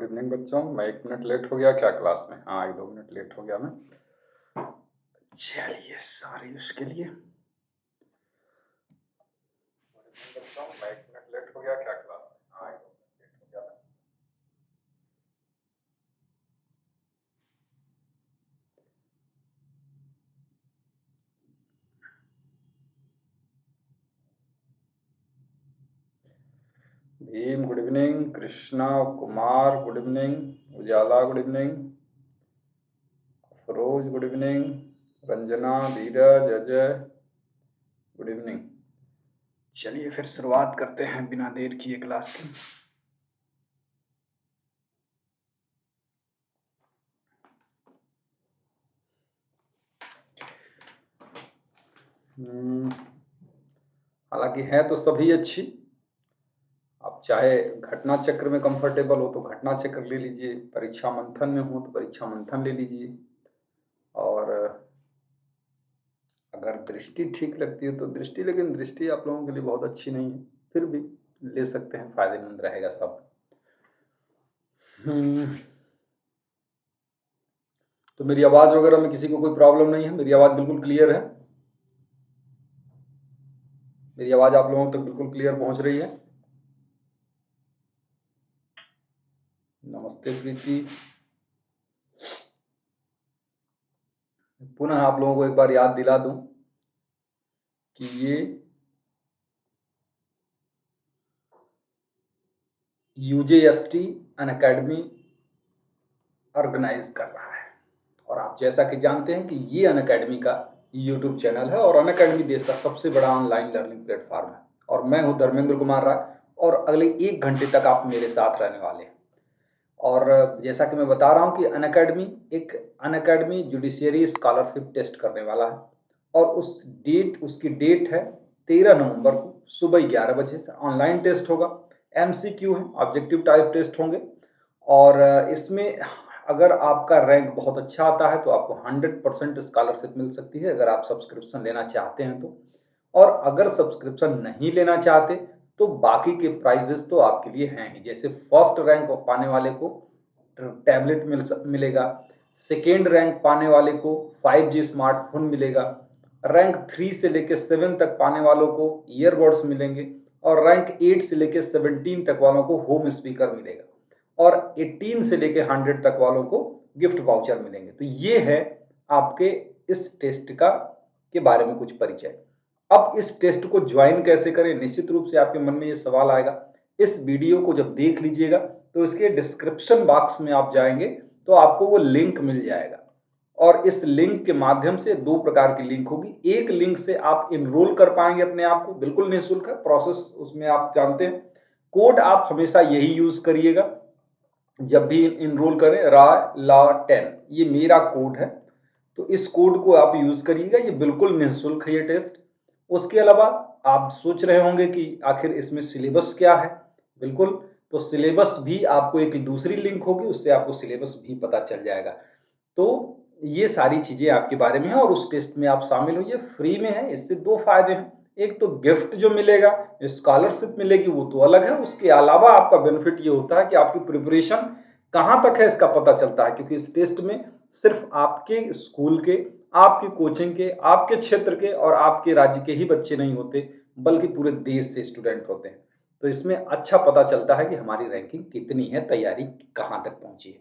Good evening बच्चों। मैं 1 minute late हो गया क्या क्लास में? हाँ, 1-2 मिनट लेट हो गया मैं। चलिए, सॉरी उसके लिए। गुड इवनिंग बच्चों, मैं 1 मिनट लेट हो गया क्या क्लास में? हाँ, 1-2 मिनट लेट हो गया मैं। Bhim good evening, Krishna Kumar good evening, Ujala good evening, Feroz good evening, Ranjana, Dheeraj, Ajay good evening. चलिए फिर शुरुआत करते हैं बिना देर किए क्लास की। हालांकि है तो सभी अच्छी। आप चाहे घटना चक्र में कंफर्टेबल हो तो घटना चक्र ले लीजिए, परीक्षा मंथन में हो तो परीक्षा मंथन ले लीजिए, और अगर दृष्टि ठीक लगती है तो दृष्टि, लेकिन दृष्टि आप लोगों के लिए बहुत अच्छी नहीं है, फिर भी ले सकते हैं, फायदेमंद रहेगा सब। तो मेरी आवाज वगैरह में किसी को कोई प्रॉब्लम नहीं है? मेरी आवाज बिल्कुल क्लियर है? मेरी आवाज आप लोगों तक बिल्कुल क्लियर पहुंच रही है? नमस्ते प्रीति। पुनः आप लोगों को एक बार याद दिला दूं कि ये यूजेएसटी अनअकैडमी ऑर्गेनाइज कर रहा है, और आप जैसा कि जानते हैं कि ये अनअकैडमी का यूट्यूब चैनल है, और अनअकैडमी देश का सबसे बड़ा ऑनलाइन लर्निंग प्लेटफॉर्म है। और मैं हूं धर्मेंद्र कुमार राय, और अगले 1 घंटे तक आप मेरे साथ रहने वाले हैं। और जैसा कि मैं बता रहा हूं कि अनअकैडमी जुडिशियरी स्कॉलरशिप टेस्ट करने वाला है, और उसकी डेट है 13 नवंबर को सुबह 11 बजे से ऑनलाइन टेस्ट होगा। एमसीक्यू है, ऑब्जेक्टिव टाइप टेस्ट होंगे, और इसमें अगर आपका रैंक बहुत अच्छा आता है तो आपको 100% स्कॉलरशिप मिल सकती है, अगर आप सब्सक्रिप्शन लेना चाहते हैं तो। और अगर सब्सक्रिप्शन नहीं लेना चाहते तो बाकी के प्राइजेस तो आपके लिए हैं ही। जैसे फर्स्ट रैंक पाने वाले को टैबलेट मिलेगा, सेकेंड रैंक पाने वाले को 5G स्मार्टफोन मिलेगा, रैंक 3 से लेकर 7 तक पाने वालों को ईयरबड्स मिलेंगे, और रैंक 8 से लेकर 17 तक वालों को होम स्पीकर मिलेगा, और 18 से लेकर 100 तक वालों को गिफ्ट वाउचर मिलेंगे। तो ये है आपके इस टेस्ट का के बारे में कुछ परिचय। अब इस टेस्ट को ज्वाइन कैसे करें, निश्चित रूप से आपके मन में ये सवाल आएगा। इस वीडियो को जब देख लीजिएगा तो इसके डिस्क्रिप्शन बॉक्स में आप जाएंगे तो आपको वो लिंक मिल जाएगा, और इस लिंक के माध्यम से 2 प्रकार की लिंक होगी। एक लिंक से आप इनरोल कर पाएंगे अपने आप को, बिल्कुल निःशुल्क है प्रोसेस, उसमें आप जानते हैं। कोड आप हमेशा यही यूज करिएगा जब भी इनरोल करें, RALA10, ये मेरा कोड है, तो इस कोड को आप यूज करिएगा, ये बिल्कुल निःशुल्क है ये टेस्ट। उसके अलावा आप सोच रहे होंगे कि आखिर इसमें सिलेबस क्या है। बिल्कुल, तो सिलेबस भी आपको एक दूसरी लिंक होगी, उससे आपको सिलेबस भी पता चल जाएगा। तो ये सारी चीजें आपके बारे में है, और उस टेस्ट में आप शामिल होइए, फ्री में है। इससे 2 फायदे हैं, एक तो गिफ्ट जो मिलेगा, स्कॉलरशिप मिलेगी, वो तो अलग है। उसके अलावा आपका बेनिफिट ये होता है कि आपकी प्रिपरेशन कहाँ तक है इसका पता चलता है, क्योंकि इस टेस्ट में सिर्फ आपके स्कूल के, आपके कोचिंग के, आपके क्षेत्र के और आपके राज्य के ही बच्चे नहीं होते, बल्कि पूरे देश से स्टूडेंट होते हैं। तो इसमें अच्छा पता चलता है कि हमारी रैंकिंग कितनी है, तैयारी कहाँ तक पहुंची है।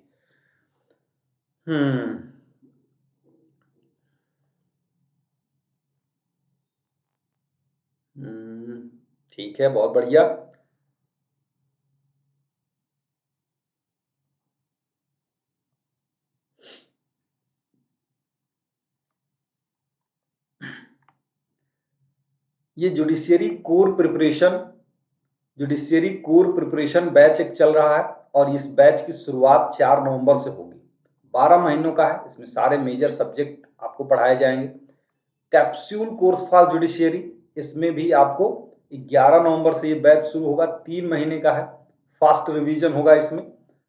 ठीक है, बहुत बढ़िया। ये जुडिशियरी कोर प्रिपरेशन बैच एक चल रहा है, और इस बैच की शुरुआत 4 नवंबर से होगी। 12 महीनों का है, इसमें सारे मेजर सब्जेक्ट आपको पढ़ाए जाएंगे। कैप्सूल कोर्स फॉर जुडिशियरी, इसमें भी आपको 11 नवंबर से ये बैच शुरू होगा, 3 महीने का है। फास्ट रिवीजन होगा इसमें,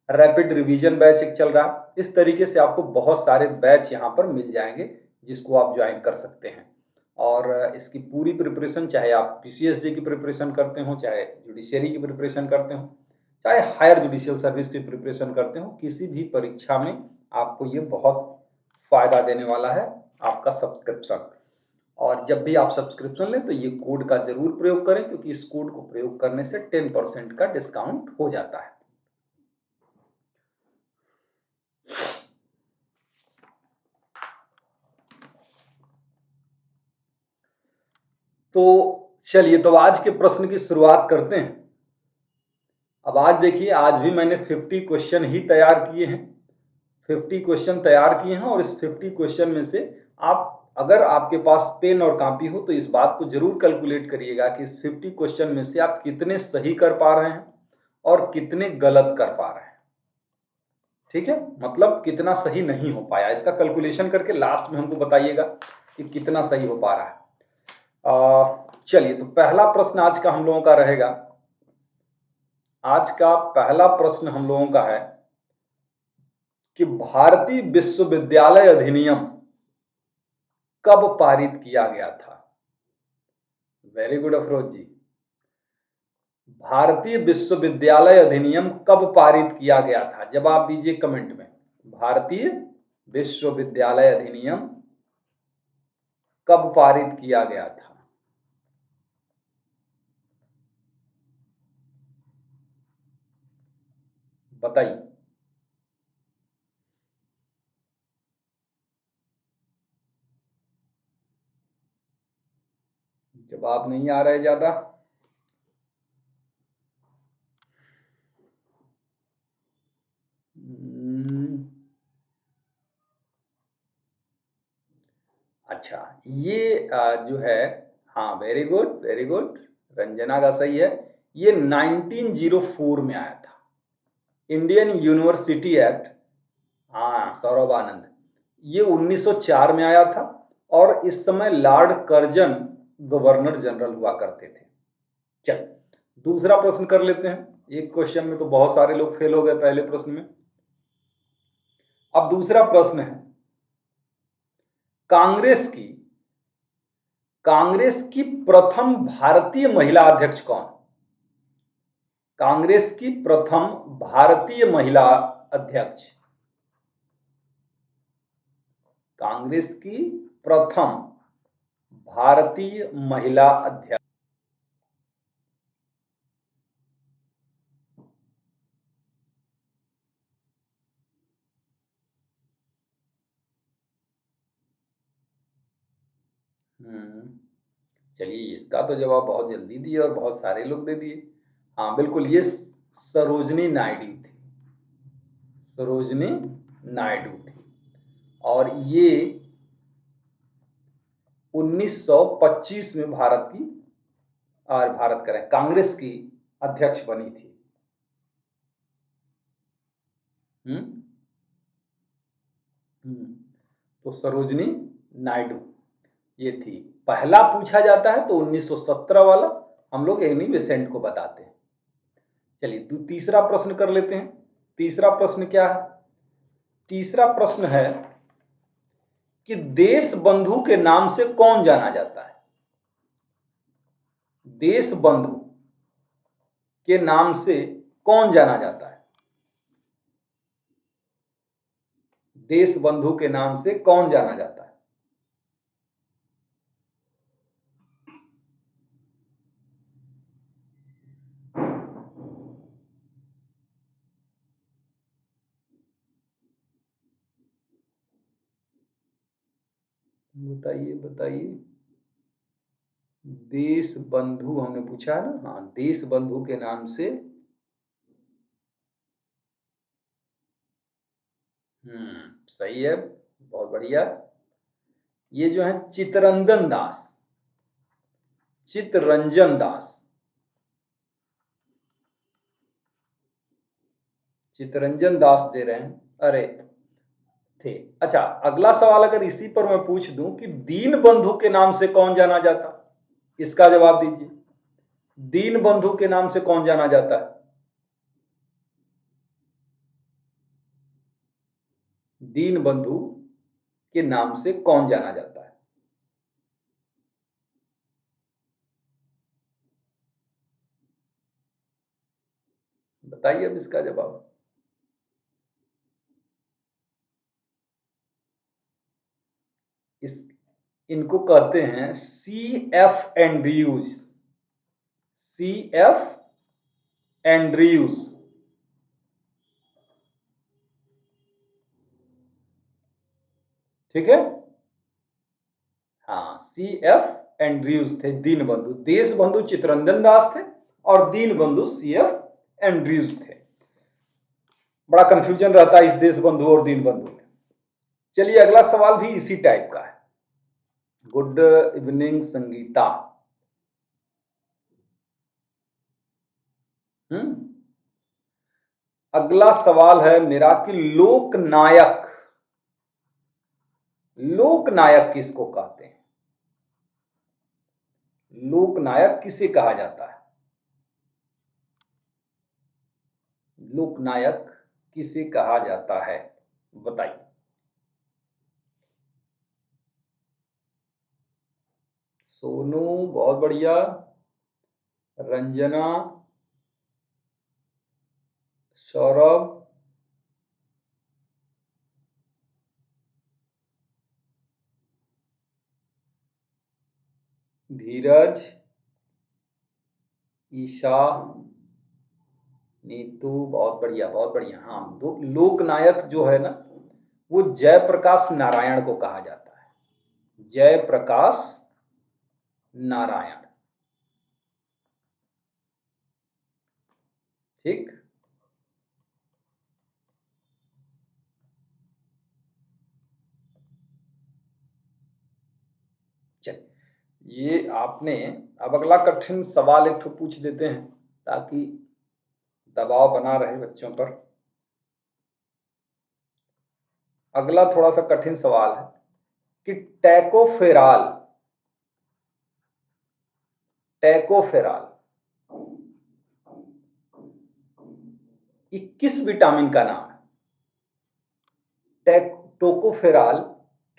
रैपिड रिवीजन बैच एक चल रहा है। इस तरीके से आपको बहुत सारे बैच यहाँ पर मिल जाएंगे जिसको आप ज्वाइन कर सकते हैं। और इसकी पूरी प्रिपरेशन, चाहे आप पीसीएसजे की प्रिपरेशन करते हो, चाहे जुडिशियरी की प्रिपरेशन करते हो, चाहे हायर जुडिशियल सर्विस की प्रिपरेशन करते हो, किसी भी परीक्षा में आपको ये बहुत फायदा देने वाला है आपका सब्सक्रिप्शन। और जब भी आप सब्सक्रिप्शन लें तो ये कोड का जरूर प्रयोग करें, क्योंकि इस कोड को प्रयोग करने से 10% का डिस्काउंट हो जाता है। तो चलिए, तो आज के प्रश्न की शुरुआत करते हैं। अब आज देखिए, आज भी मैंने 50 क्वेश्चन ही तैयार किए हैं। 50 क्वेश्चन तैयार किए हैं और इस 50 क्वेश्चन में से आप, अगर आपके पास पेन और कॉपी हो तो इस बात को जरूर कैलकुलेट करिएगा कि इस 50 क्वेश्चन में से आप कितने सही कर पा रहे हैं और कितने गलत कर पा रहे हैं। ठीक है, मतलब कितना सही नहीं हो पाया, इसका कैलकुलेशन करके लास्ट में हमको बताइएगा कि कितना सही हो पा रहा है। चलिए, तो पहला प्रश्न आज का हम लोगों का रहेगा। आज का पहला प्रश्न हम लोगों का है कि भारतीय विश्वविद्यालय अधिनियम कब पारित किया गया था? वेरी गुड अफरोज जी। भारतीय विश्वविद्यालय अधिनियम कब पारित किया गया था? जवाब दीजिए कमेंट में। भारतीय विश्वविद्यालय अधिनियम कब पारित किया गया था? बताइए। जवाब नहीं आ रहे ज्यादा। अच्छा, ये जो है, हाँ very good very good, Ranjana का सही है। ये 1904 में आया था, इंडियन यूनिवर्सिटी एक्ट। हाँ सौरभ आनंद, ये 1904 में आया था और इस समय लॉर्ड कर्जन गवर्नर जनरल हुआ करते थे। चल, दूसरा प्रश्न कर लेते हैं। एक क्वेश्चन में तो बहुत सारे लोग फेल हो गए पहले प्रश्न में। अब दूसरा प्रश्न है, कांग्रेस की प्रथम भारतीय महिला अध्यक्ष कौन? कांग्रेस की प्रथम भारतीय महिला अध्यक्ष। कांग्रेस की प्रथम भारतीय महिला अध्यक्ष। चलिए, इसका तो जवाब बहुत जल्दी दिए और बहुत सारे लोग दे दिए। हाँ बिल्कुल, ये सरोजनी नायडू थी। सरोजनी नायडू थी और ये 1925 में भारत की, और भारत करें, कांग्रेस की अध्यक्ष बनी थी। तो सरोजनी नायडू ये थी। पहला पूछा जाता है तो 1917 वाला हम लोग एनी बेसेंट को बताते हैं। चलिए, तीसरा प्रश्न कर लेते हैं। तीसरा प्रश्न क्या है? तीसरा प्रश्न है कि देश बंधु के नाम से कौन जाना जाता है? देश बंधु के नाम से कौन जाना जाता है? देश बंधु के नाम से कौन जाना जाता है? बताइए बताइए। देश बंधु हमने पूछा है ना? हाँ, देश बंधु के नाम से। सही है, बहुत बढ़िया। ये जो है चित्तरंजन दास, चित्तरंजन दास, चित्तरंजन दास दे रहे हैं। अरे थे। अच्छा, अगला सवाल अगर इसी पर मैं पूछ दूं कि दीन बंधु के नाम से कौन जाना जाता, इसका जवाब दीजिए। दीन बंधु के नाम से कौन जाना जाता है? दीन बंधु के नाम से कौन जाना जाता है? बताइए अब इसका जवाब। इनको कहते हैं CF एंड्रयूज। CF एंड्रयूज, ठीक है। हाँ, CF एंड्रयूज थे दीनबंधु। देशबंधु चित्तरंजन दास थे और दीनबंधु CF एंड्रयूज थे। बड़ा कंफ्यूजन रहता है इस देशबंधु और दीनबंधु में। चलिए अगला सवाल भी इसी टाइप का है। Good evening Sangeeta. अगला सवाल है मेरा कि लोकनायक, लोकनायक किसको कहते हैं? लोकनायक किसे कहा जाता है? लोकनायक किसे कहा जाता है, बताइए। सोनू बहुत बढ़िया, रंजना, सौरभ, धीरज, ईशा, नीतू, बहुत बढ़िया बहुत बढ़िया। हाँ, लोकनायक जो है ना वो जयप्रकाश नारायण को कहा जाता है। जयप्रकाश नारायण, ठीक। चलिए ये आपने, अब अगला कठिन सवाल एक ठो पूछ देते हैं ताकि दबाव बना रहे बच्चों पर। अगला थोड़ा सा कठिन सवाल है कि टैकोफेराल, टैकोफेराल 21 विटामिन का नाम है। टोकोफेराल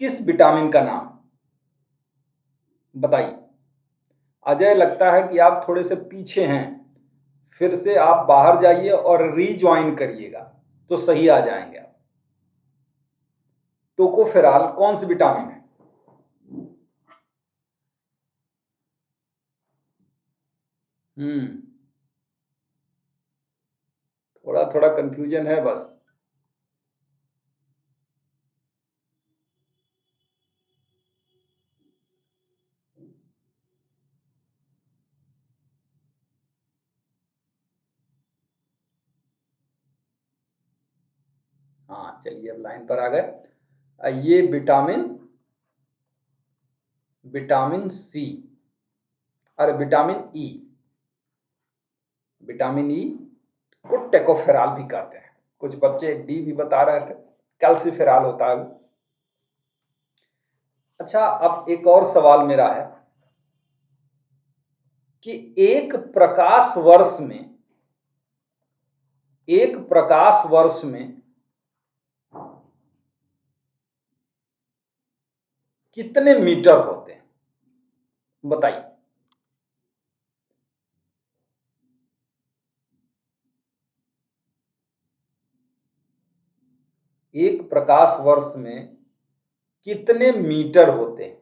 किस विटामिन का नाम, बताइए। अजय लगता है कि आप थोड़े से पीछे हैं, फिर से आप बाहर जाइए और रीज्वाइन करिएगा तो सही आ जाएंगे आप। टोकोफेराल कौन सी विटामिन है? थोड़ा थोड़ा कंफ्यूजन है बस। हाँ चलिए अब लाइन पर आ गए। ये विटामिन, विटामिन सी और विटामिन ई, विटामिन ई को टेकोफेराल भी कहते हैं। कुछ बच्चे डी भी बता रहे थे, कैल्सीफेराल होता है। अच्छा अब एक और सवाल मेरा है कि एक प्रकाश वर्ष में, एक प्रकाश वर्ष में कितने मीटर होते हैं, बताइए। एक प्रकाश वर्ष में कितने मीटर होते हैं?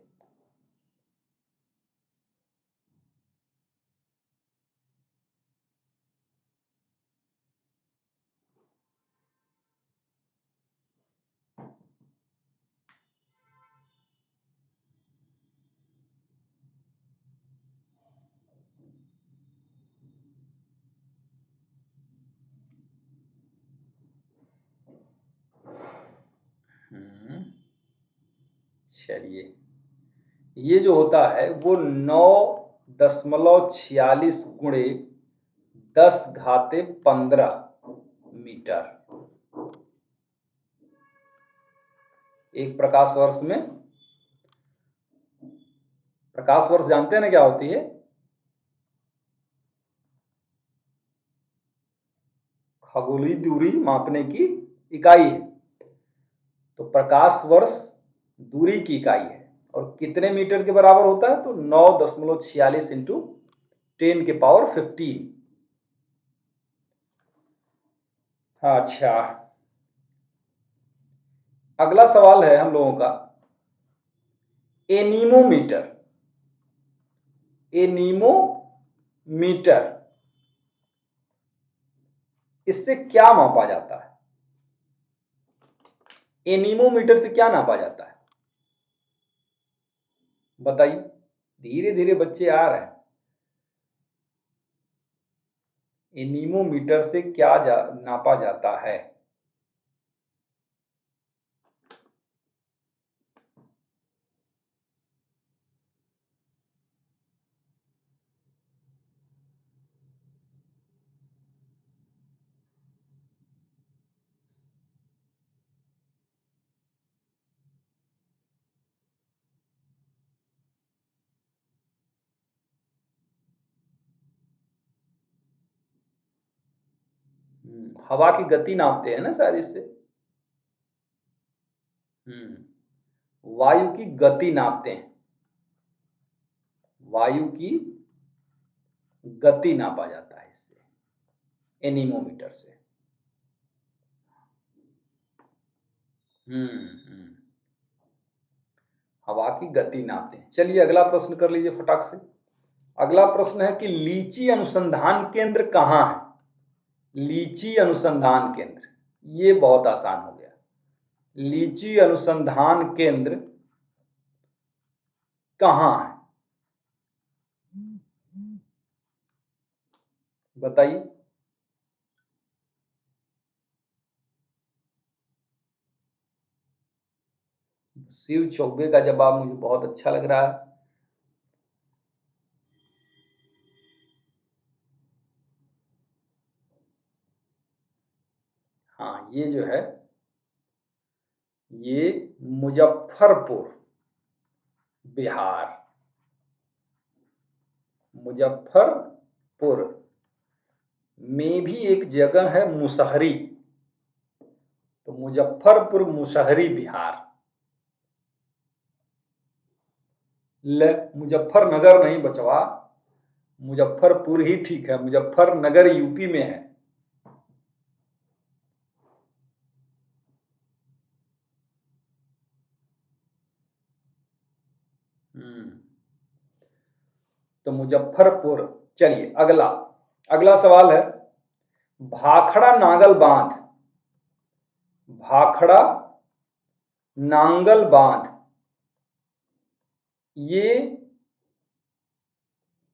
चलिए ये जो होता है वो 9.46 गुणे 10⁻15 मीटर। एक प्रकाश वर्ष में, प्रकाश वर्ष जानते हैं ना क्या होती है? खगोलीय दूरी मापने की इकाई है। तो प्रकाश वर्ष दूरी की इकाई है और कितने मीटर के बराबर होता है? तो 9.46 इंटू 10⁻15। अच्छा, अगला सवाल है हम लोगों का एनीमोमीटर। एनीमोमीटर, इससे क्या मापा जाता है? एनीमोमीटर से क्या नापा जाता है बताइए। धीरे धीरे बच्चे आ रहे हैं। एनीमोमीटर से क्या नापा जाता है? हवा की गति नापते हैं ना शायद इससे। वायु की गति नापते हैं। वायु की गति नापा जाता है इससे, एनीमोमीटर से। हवा की गति नापते हैं। चलिए अगला प्रश्न कर लीजिए फटाक से। अगला प्रश्न है कि लीची अनुसंधान केंद्र कहाँ है? लीची अनुसंधान केंद्र, ये बहुत आसान हो गया। लीची अनुसंधान केंद्र कहाँ है बताइए। शिव चौबे का जवाब मुझे बहुत अच्छा लग रहा है। हाँ, ये जो है ये मुजफ्फरपुर बिहार, मुजफ्फरपुर में भी एक जगह है मुसहरी, तो मुजफ्फरपुर मुसहरी बिहार। ले, मुजफ्फरनगर नहीं बचवा, मुजफ्फरपुर ही ठीक है। मुजफ्फरनगर यूपी में है। तो मुजफ्फरपुर। चलिए अगला, अगला सवाल है भाखड़ा नागल बांध। भाखड़ा नांगल बांध ये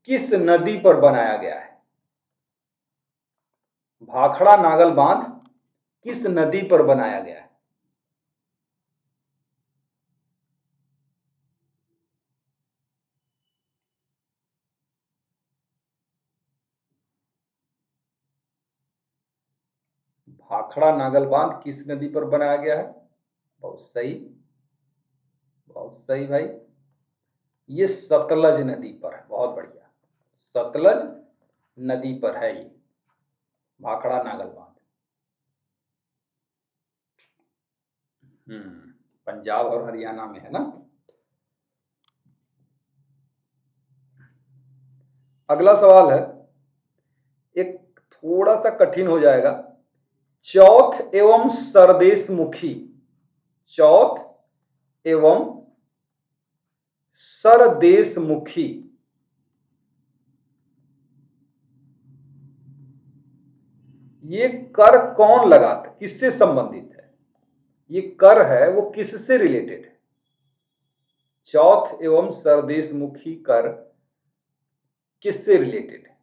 किस नदी पर बनाया गया है? भाखड़ा नागल बांध किस नदी पर बनाया गया है? भाखड़ा नागल बांध किस नदी पर बनाया गया है? बहुत सही, बहुत सही भाई। ये सतलज नदी पर है। बहुत बढ़िया, सतलज नदी पर है ये भाखड़ा नागल बांध। पंजाब और हरियाणा में है ना। अगला सवाल है एक थोड़ा सा कठिन हो जाएगा। चौथ एवं सरदेशमुखी, चौथ एवं सरदेशमुखी ये कर कौन लगाता, किससे संबंधित है? ये कर है वो किससे रिलेटेड है? चौथ एवं सरदेशमुखी कर किससे रिलेटेड है?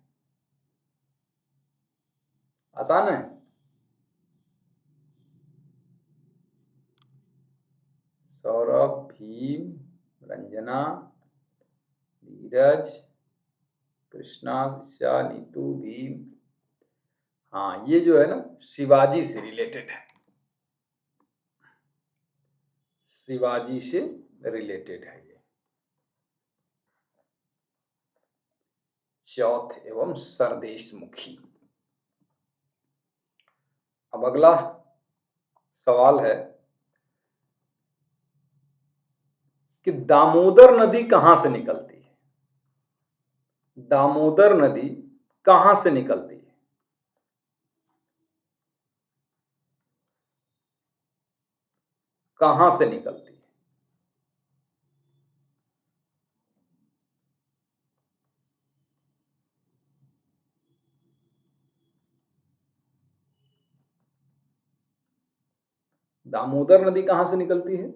आसान है। सौरभ, भीम, रंजना, नीरज, कृष्णा, शिष्या, नीतू, भीम। हाँ, ये जो है ना शिवाजी से रिलेटेड है। शिवाजी से रिलेटेड है ये चौथ एवं सरदेशमुखी। अब अगला सवाल है कि दामोदर नदी कहां से निकलती है? दामोदर नदी कहां से निकलती है? कहां से निकलती है? दामोदर नदी कहां से निकलती है?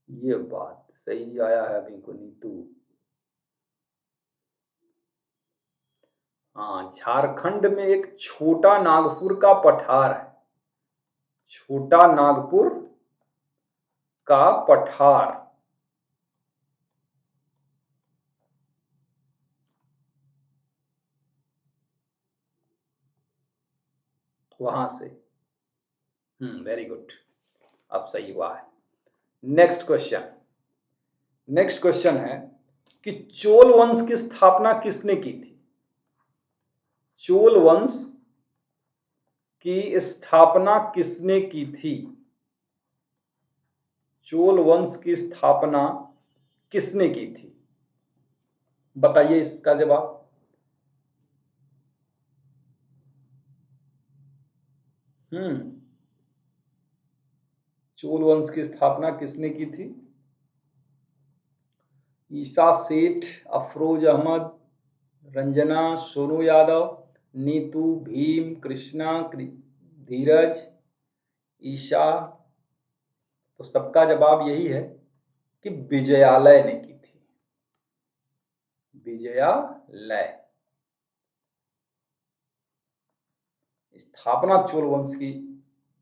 ये बात सही आया है अभी को नीतू। हाँ, झारखंड में एक छोटा नागपुर का पठार है। छोटा नागपुर का पठार। वहां से। वेरी गुड, अब सही हुआ है। Next question. नेक्स्ट क्वेश्चन है कि चोल वंश की स्थापना किसने की थी? चोल वंश की स्थापना किसने की थी? चोल वंश की स्थापना किसने की थी? बताइए इसका जवाब। चोल वंश की स्थापना किसने की थी? ईसा सेठ, अफरोज अहमद, रंजना, सोनू यादव, नीतू, भीम, कृष्णा, धीरज, ईशा। तो सबका जवाब यही है कि विजयालय ने की थी। विजयालय। स्थापना चोल वंश की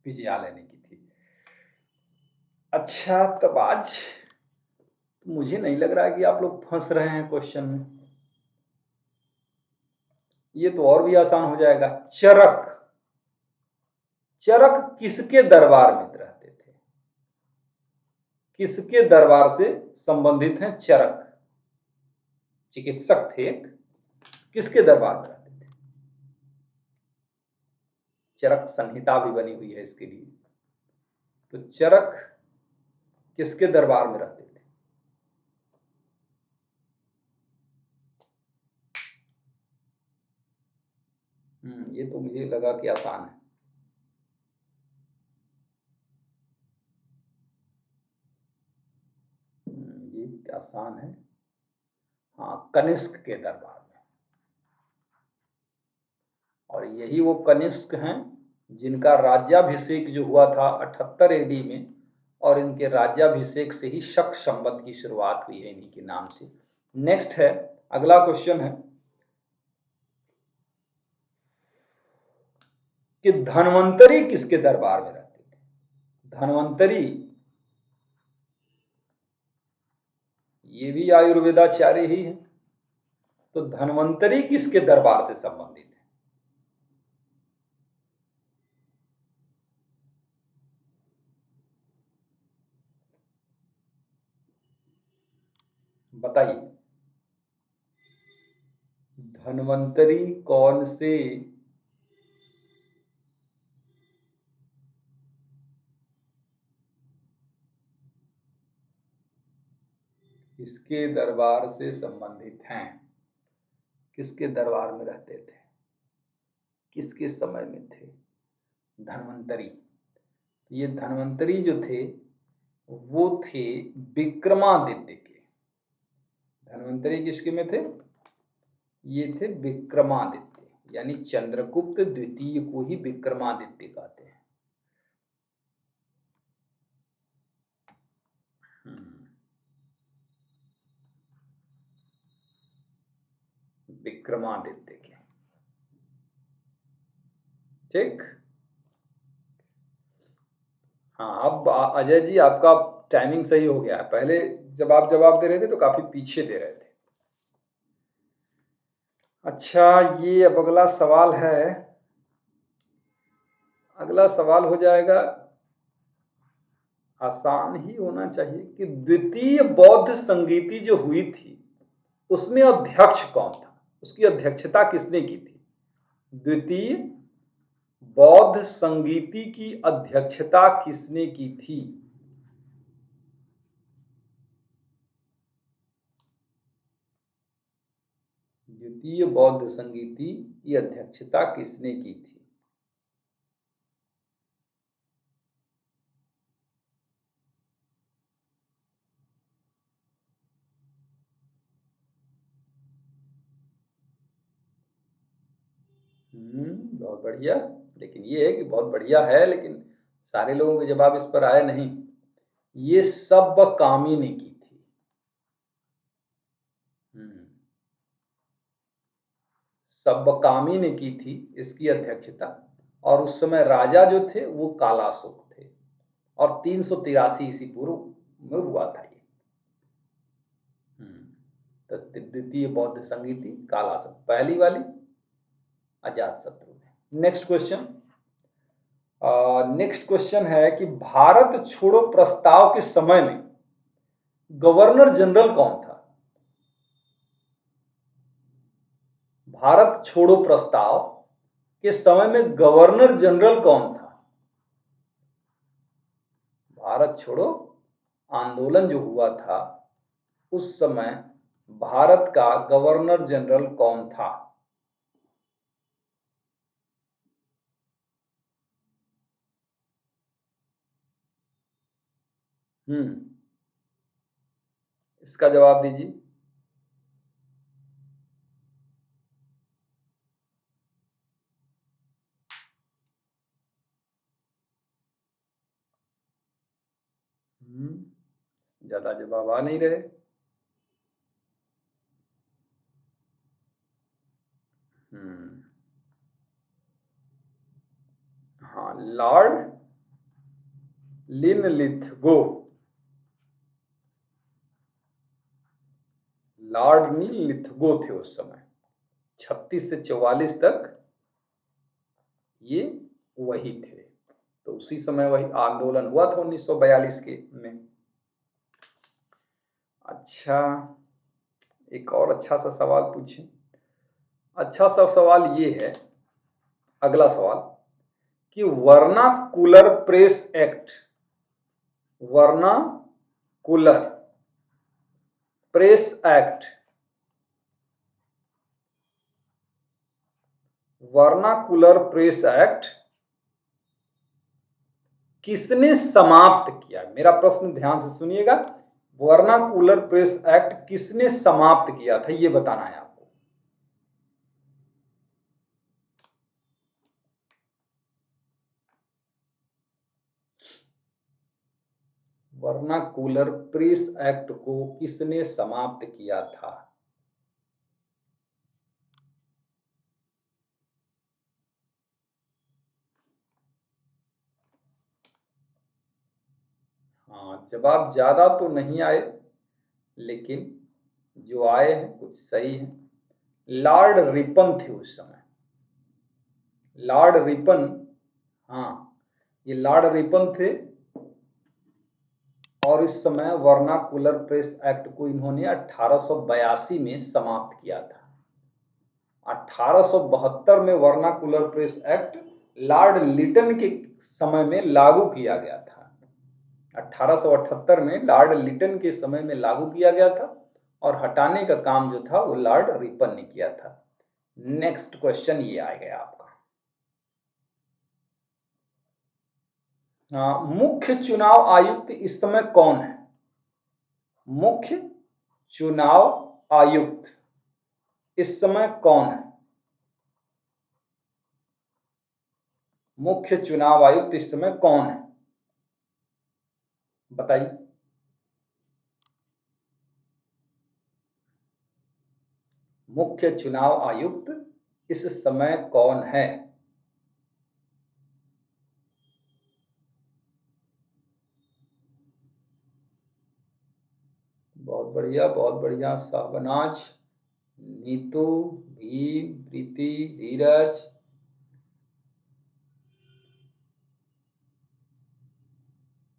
विजयालय ने की थी। अच्छा, तब आज तो मुझे नहीं लग रहा है कि आप लोग फंस रहे हैं क्वेश्चन में। ये तो और भी आसान हो जाएगा। चरक। चरक किसके दरबार में रहते थे? किसके दरबार से संबंधित हैं चरक? चिकित्सक थे, किसके दरबार में रहते थे? चरक संहिता भी बनी हुई है इसके लिए। तो चरक किसके दरबार में रहते थे? ये तो मुझे लगा कि आसान है। ये आसान है। हाँ, कनिष्क के दरबार में। और यही वो कनिष्क हैं जिनका राज्याभिषेक जो हुआ था 78 एडी में, और इनके राज्याभिषेक से ही शक संवत की शुरुआत हुई है इन्हीं के नाम से। नेक्स्ट है, अगला क्वेश्चन है कि धन्वंतरी किसके दरबार में रहते थे? धन्वंतरी, ये भी आयुर्वेदाचार्य ही है। तो धन्वंतरी किसके दरबार से संबंधित है? बताइए। धन्वंतरी कौन से किसके दरबार से संबंधित हैं? किसके दरबार में रहते थे? किसके समय में थे धन्वंतरी? ये धन्वंतरी जो थे वो थे विक्रमादित्य के। धन्वंतरी किसके में थे? ये थे विक्रमादित्य, यानी चंद्रगुप्त द्वितीय को ही विक्रमादित्य कहते हैं। विक्रमादित्य के। ठीक। हाँ, अब अजय जी आपका टाइमिंग सही हो गया है। पहले जब आप जवाब दे रहे थे तो काफी पीछे दे रहे थे। अच्छा, ये अब अगला सवाल है। अगला सवाल हो जाएगा, आसान ही होना चाहिए, कि द्वितीय बौद्ध संगीति जो हुई थी उसमें अध्यक्ष कौन था? उसकी अध्यक्षता किसने की थी? द्वितीय बौद्ध संगीति की अध्यक्षता किसने की थी? द्वितीय बौद्ध संगीति की अध्यक्षता किसने की थी? बहुत बढ़िया। लेकिन ये है कि बहुत बढ़िया है, लेकिन सारे लोगों के जवाब इस पर आए नहीं। ये सब्बकामी ने की थी। सब्बकामी ने की थी इसकी अध्यक्षता, और उस समय राजा जो थे वो कालाशोक थे, और 383 ईसी पूर्व में हुआ था ये। तो द्वितीय बौद्ध संगीति कालाशोक, पहली वाली अजातशत्रु ने। नेक्स्ट क्वेश्चन है कि भारत छोड़ो प्रस्ताव के समय में गवर्नर जनरल कौन था? भारत छोड़ो प्रस्ताव के समय में गवर्नर जनरल कौन था? भारत छोड़ो आंदोलन जो हुआ था उस समय भारत का गवर्नर जनरल कौन था? इसका जवाब दीजिए। ज्यादा जवाब आ नहीं रहे। हाँ, लॉर्ड लिनलिथगो। लॉर्ड लिनलिथगो थे उस समय। 36 से 44 तक ये वही थे। तो उसी समय वही आंदोलन हुआ था 1942 के में। अच्छा, एक और अच्छा सा सवाल पूछें। अच्छा सा सवाल ये है, अगला सवाल, कि vernacular press act, vernacular press act, vernacular press act किसने समाप्त किया? मेरा प्रश्न ध्यान से सुनिएगा। वर्नाकुलर प्रेस एक्ट किसने समाप्त किया था, ये बताना है आपको। वर्नाकुलर प्रेस एक्ट को किसने समाप्त किया था? हाँ, जवाब ज्यादा तो नहीं आए, लेकिन जो आए हैं कुछ सही है। लॉर्ड रिपन थे उस समय। लॉर्ड रिपन, हाँ, ये लॉर्ड रिपन थे, और इस समय वर्नाकुलर प्रेस एक्ट को इन्होंने 1882 में समाप्त किया था। 1872 में vernacular press act lord Lytton के समय में लागू किया गया था। 1878 में लॉर्ड लिटन के समय में लागू किया गया था, और हटाने का काम जो था वो लॉर्ड रिपन ने किया था। नेक्स्ट क्वेश्चन ये आ गया आपका। मुख्य चुनाव आयुक्त इस समय कौन है? मुख्य चुनाव आयुक्त इस समय कौन है? मुख्य चुनाव आयुक्त इस समय कौन है, बताइए। मुख्य चुनाव आयुक्त इस समय कौन है? बहुत बढ़िया। शाहबनाज, नीतू, भीम, प्रीति, धीरज।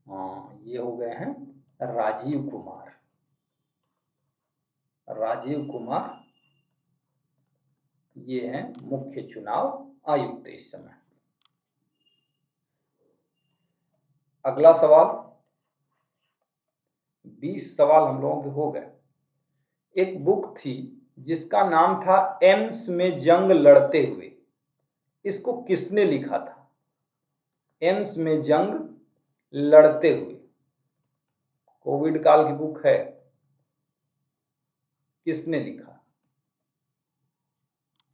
हाँ, ये हो गए हैं राजीव कुमार। राजीव कुमार ये हैं मुख्य चुनाव आयुक्त इस समय। अगला सवाल, 20 सवाल हम लोगों के हो गए। एक बुक थी जिसका नाम था एम्स में जंग लड़ते हुए, इसको किसने लिखा था? एम्स में जंग लड़ते हुए, कोविड काल की बुक है, किसने लिखा?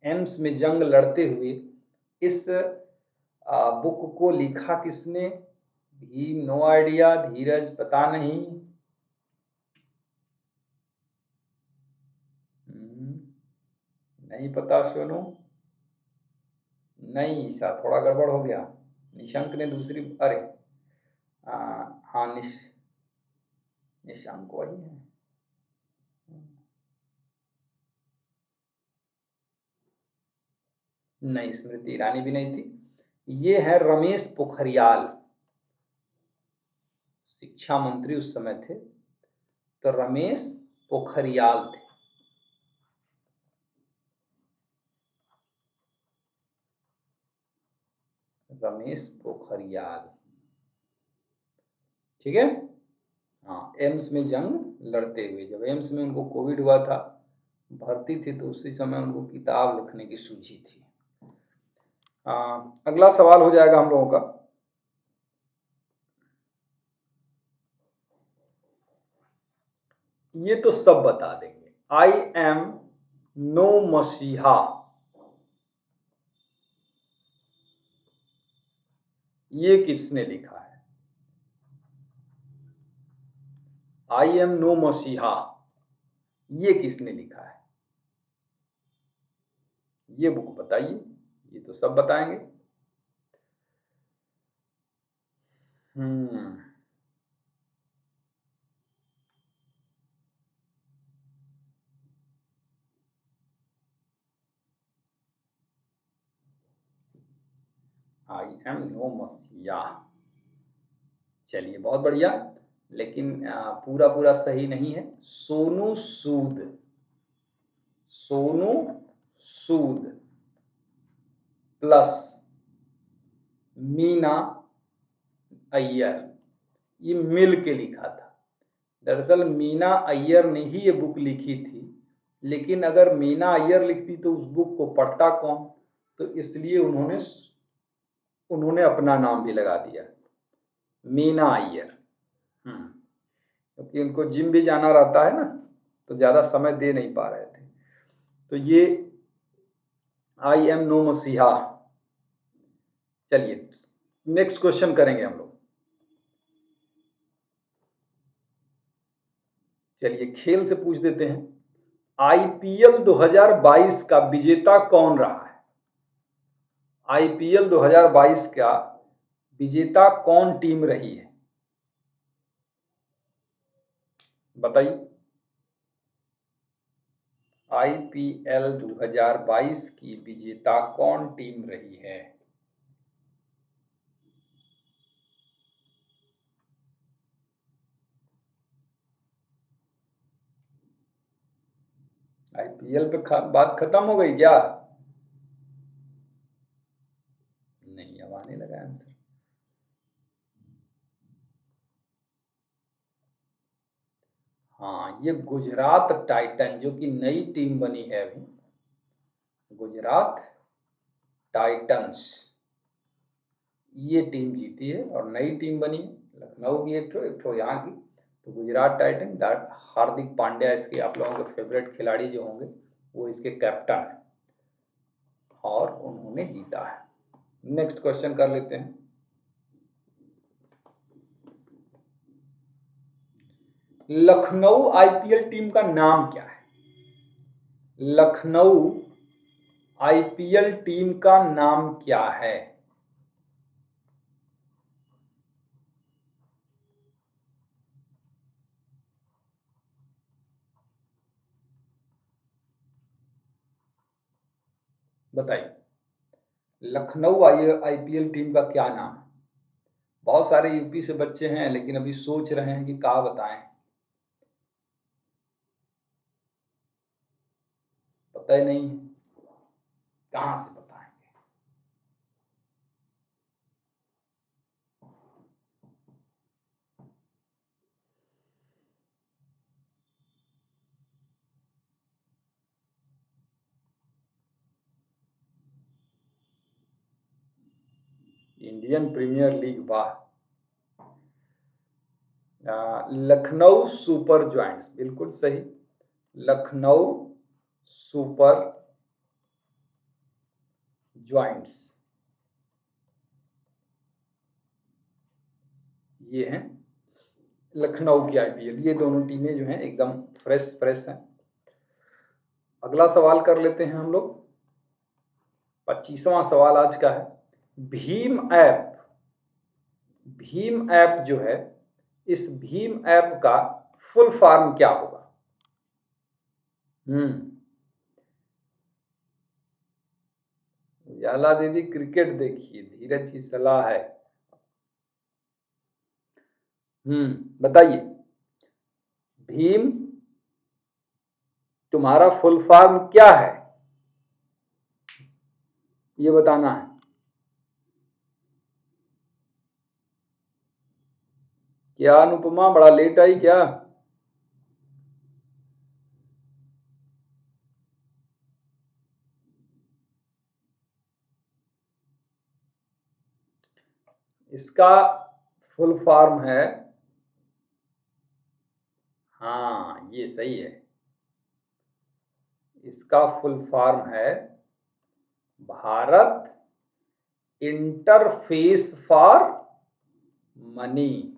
एम्स में जंग लड़ते हुए, इस बुक को लिखा किसने? भी नो आइडिया। धीरज पता नहीं। नहीं पता सोनू? नहीं ईशा, थोड़ा गड़बड़ हो गया। निशंक ने दूसरी, अरे हाँ निशंक वही है। नहीं, स्मृति ईरानी भी नहीं थी। ये है रमेश पोखरियाल, शिक्षा मंत्री उस समय थे, तो रमेश पोखरियाल थे। रमेश पोखरियाल, ठीक है। हाँ, एम्स में जंग लड़ते हुए, जब एम्स में उनको कोविड हुआ था, भर्ती थी, तो उसी समय उनको किताब लिखने की सूझी थी। अगला सवाल हो जाएगा हम लोगों का, ये तो सब बता देंगे। आई एम नो मसीहा, ये किसने लिखा है? आई एम नो मसीहा, ये किसने लिखा है? ये बुक बताइए। ये तो सब बताएंगे। आई एम नो मसीहा, चलिए बहुत बढ़िया, लेकिन पूरा पूरा सही नहीं है। सोनू सूद, सोनू सूद प्लस मीना अय्यर, ये मिल के लिखा था। दरअसल मीना अय्यर ने ही ये बुक लिखी थी, लेकिन अगर मीना अय्यर लिखती तो उस बुक को पढ़ता कौन, तो इसलिए उन्होंने अपना नाम भी लगा दिया, मीना अय्यर। क्योंकि उनको जिम भी जाना रहता है ना, तो ज्यादा समय दे नहीं पा रहे थे। तो ये आई एम नो मसीहा। चलिए नेक्स्ट क्वेश्चन करेंगे हम लोग। चलिए खेल से पूछ देते हैं, आईपीएल 2022 का विजेता कौन रहा है? आईपीएल 2022 का विजेता कौन टीम रही है? बताइए। आईपीएल 2022 की विजेता कौन टीम रही है? आईपीएल पे बात खत्म हो गई क्या? नहीं, अब आने लगा आंसर। हाँ, ये गुजरात टाइटन, जो कि नई टीम बनी है अभी, गुजरात टाइटंस, ये टीम जीती है और नई टीम बनी है, लखनऊ की एक ठो यहाँ की। तो गुजरात टाइटन, हार्दिक पांड्या इसके आप लोगों के फेवरेट खिलाड़ी जो होंगे, वो इसके कैप्टन है और उन्होंने जीता है। नेक्स्ट क्वेश्चन कर लेते हैं। लखनऊ आईपीएल टीम का नाम क्या है? लखनऊ आईपीएल टीम का नाम क्या है? बताइए, लखनऊ आईपीएल टीम का क्या नाम है? बहुत सारे यूपी से बच्चे हैं, लेकिन अभी सोच रहे हैं कि क्या बताएं। पता ही नहीं है, कहां से बताएंगे? इंडियन प्रीमियर लीग, वाह। लखनऊ सुपर जॉइंट्स, बिल्कुल सही, लखनऊ सुपर जॉइंट्स, ये हैं लखनऊ की आईपीएल। ये दोनों टीमें जो हैं एकदम फ्रेश फ्रेश हैं। अगला सवाल कर लेते हैं हम लोग। 25वां सवाल आज का है, भीम ऐप, भीम ऐप जो है, इस भीम ऐप का फुल फॉर्म क्या होगा? उजाला दीदी क्रिकेट देखिए, धीरज की सलाह है। बताइए, भीम तुम्हारा फुल फॉर्म क्या है, ये बताना है। क्या अनुपमा, बड़ा लेट आई क्या? इसका फुल फॉर्म है, हाँ ये सही है, इसका फुल फॉर्म है भारत इंटरफेस फॉर मनी।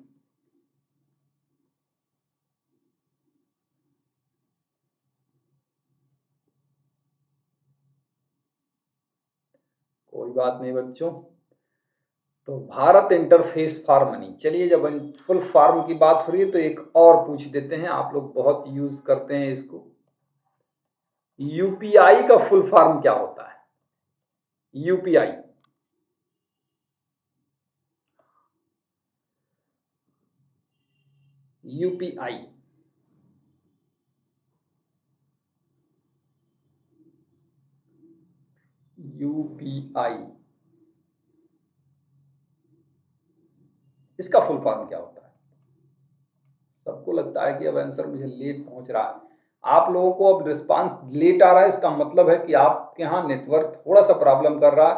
कोई बात नहीं बच्चों, तो भारत इंटरफेस फॉर मनी। चलिए, जब फुल फॉर्म की बात हो रही है तो एक और पूछ देते हैं, आप लोग बहुत यूज करते हैं इसको। यूपीआई का फुल फॉर्म क्या होता है? यूपीआई, यूपीआई, यूपीआई, इसका फुल फॉर्म क्या होता है? सबको लगता है कि अब आंसर मुझे लेट पहुंच रहा है। आप लोगों को अब रिस्पांस लेट आ रहा है, इसका मतलब है कि आपके यहाँ नेटवर्क थोड़ा सा प्रॉब्लम कर रहा है।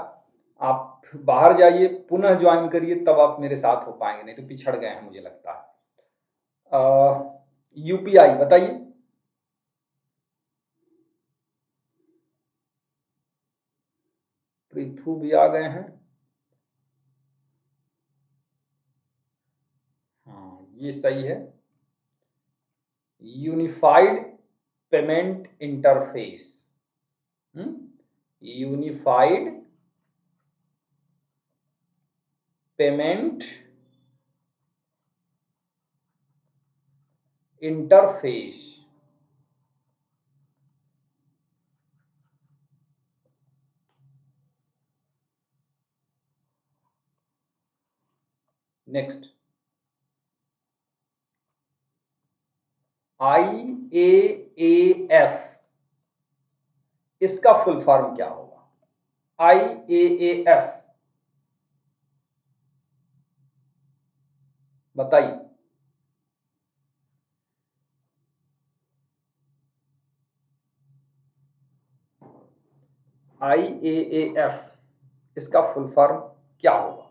आप बाहर जाइए, पुनः ज्वाइन करिए, तब आप मेरे साथ हो पाएंगे, नहीं तो पिछड़ गए हैं मुझे लगता है। यूपीआई बताइए। पृथु भी आ गए हैं, हाँ ये सही है, unified payment interface. Unified payment interface. Next, IAAF, इसका फुल फॉर्म क्या होगा? IAAF बताइए। IAAF, इसका फुल फॉर्म क्या होगा?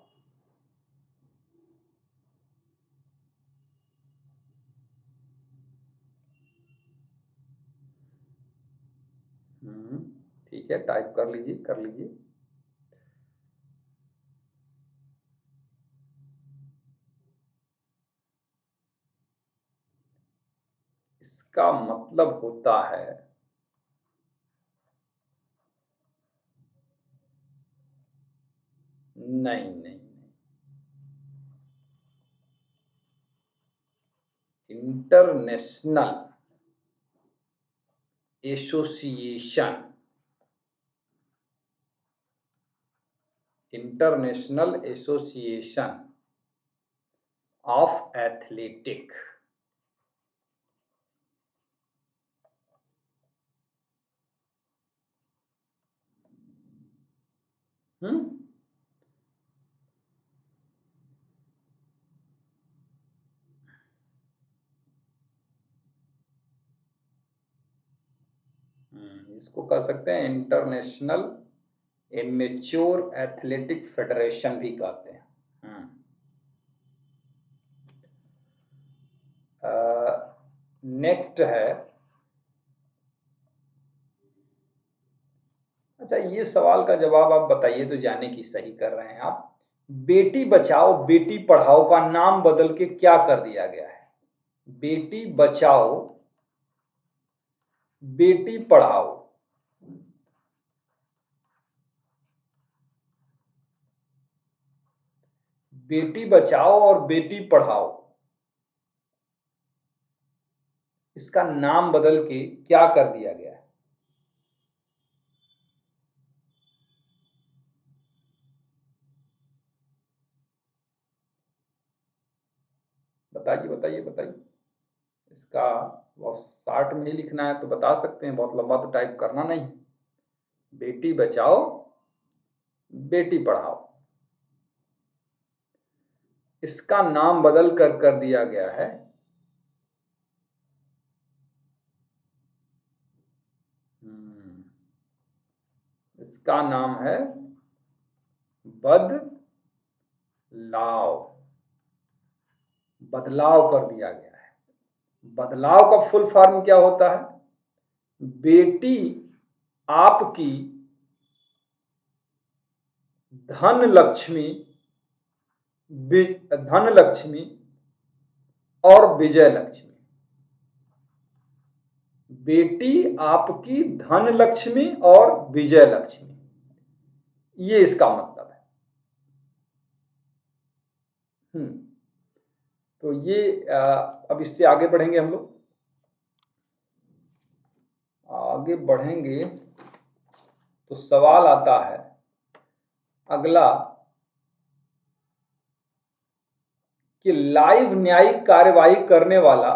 ठीक है, टाइप कर लीजिए, कर लीजिए। इसका मतलब होता है, नहीं नहीं, international association, international association of athletic. इसको कह सकते हैं इंटरनेशनल एमेच्योर एथलेटिक फेडरेशन भी कहते हैं। नेक्स्ट है, अच्छा ये सवाल का जवाब आप बताइए तो जाने की सही कर रहे हैं आप। बेटी बचाओ बेटी पढ़ाओ का नाम बदल के क्या कर दिया गया है? बेटी बचाओ बेटी पढ़ाओ, बेटी बचाओ और बेटी पढ़ाओ, इसका नाम बदल के क्या कर दिया गया है? बताइए बताइए बताइए। इसका बहुत शॉर्ट में ही लिखना है तो बता सकते हैं, बहुत लंबा तो टाइप करना नहीं। बेटी बचाओ बेटी पढ़ाओ, इसका नाम बदल कर दिया गया है इसका नाम है बदलाव। बदलाव कर दिया गया है। बदलाव का फुल फॉर्म क्या होता है? बेटी आपकी धन लक्ष्मी, धन लक्ष्मी और विजय लक्ष्मी। बेटी आपकी धन लक्ष्मी और विजय लक्ष्मी, ये इसका मतलब है। तो ये अब इससे आगे बढ़ेंगे हम लोग। आगे बढ़ेंगे तो सवाल आता है अगला कि लाइव न्यायिक कार्यवाही करने वाला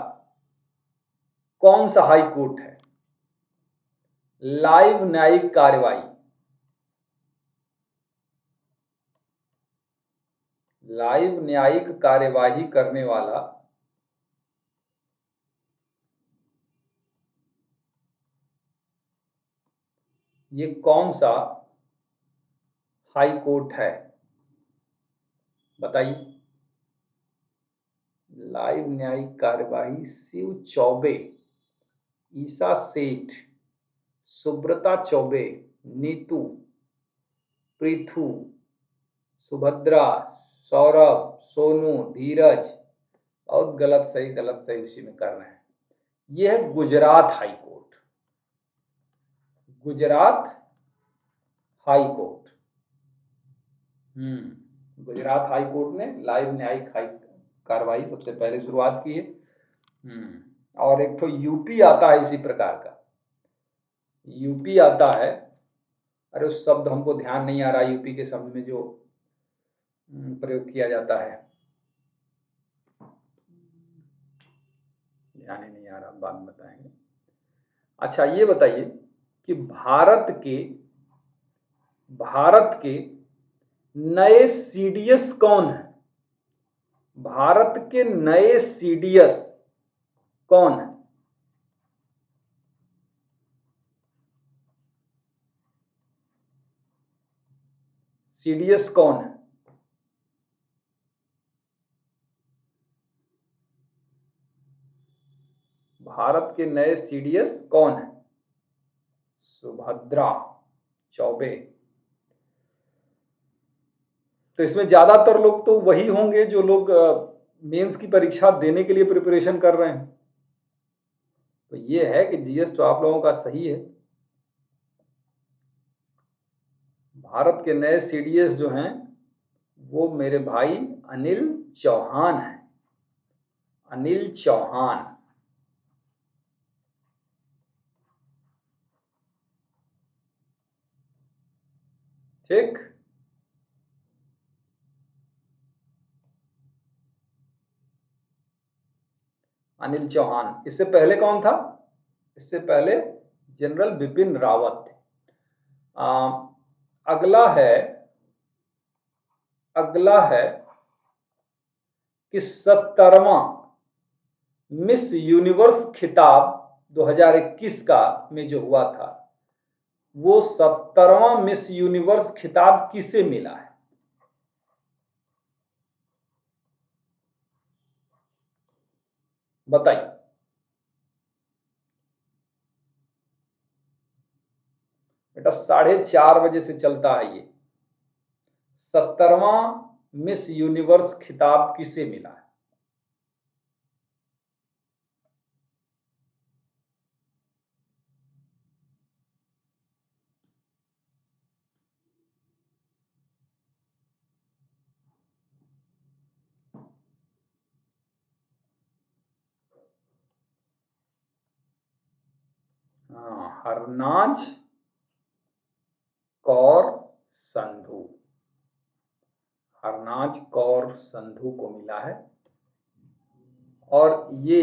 कौन सा हाई कोर्ट है? लाइव न्यायिक कार्यवाही, लाइव न्यायिक कार्यवाही करने वाला ये कौन सा हाई कोर्ट है? बताइए। लाइव न्यायिक कार्यवाही शिव चौबे, ईसा सेठ, सुब्रता चौबे, नीतू, पृथु, सुभद्रा, सौरभ, सोनू, धीरज। बहुत गलत सही उसी में कर रहे हैं। यह है Gujarat high court, Gujarat high court. Gujarat high court ने लाइव न्यायिक कार्रवाई सबसे पहले शुरुआत की है। और एक तो यूपी आता है इसी प्रकार का, यूपी आता है। अरे उस शब्द हमको ध्यान नहीं आ रहा, यूपी के शब्द में जो प्रयोग किया जाता है, ध्यान ही नहीं आ रहा, बाद में बताएंगे। अच्छा ये बताइए कि भारत के नए सीडीएस कौन है? भारत के नए सीडीएस कौन है? सीडीएस कौन है? भारत के नए सीडीएस कौन है? सुभद्रा चौबे। तो इसमें ज्यादातर लोग तो वही होंगे जो लोग मेंस की परीक्षा देने के लिए प्रिपरेशन कर रहे हैं। तो ये है कि जीएस तो आप लोगों का सही है। भारत के नए सीडीएस जो हैं वो मेरे भाई अनिल चौहान हैं, अनिल चौहान। ठीक, अनिल चौहान। इससे पहले कौन था? इससे पहले जनरल बिपिन रावत थे। अगला है, अगला है कि 70वां मिस यूनिवर्स खिताब 2021 का में जो हुआ था, वो 70वां मिस यूनिवर्स खिताब किसे मिला है? बताइए। बेटा 4:30 बजे से चलता है ये। 70वां मिस यूनिवर्स खिताब किसे मिला है? हाँ, हरनाज कौर संधू। हरनाज कौर संधू को मिला है और ये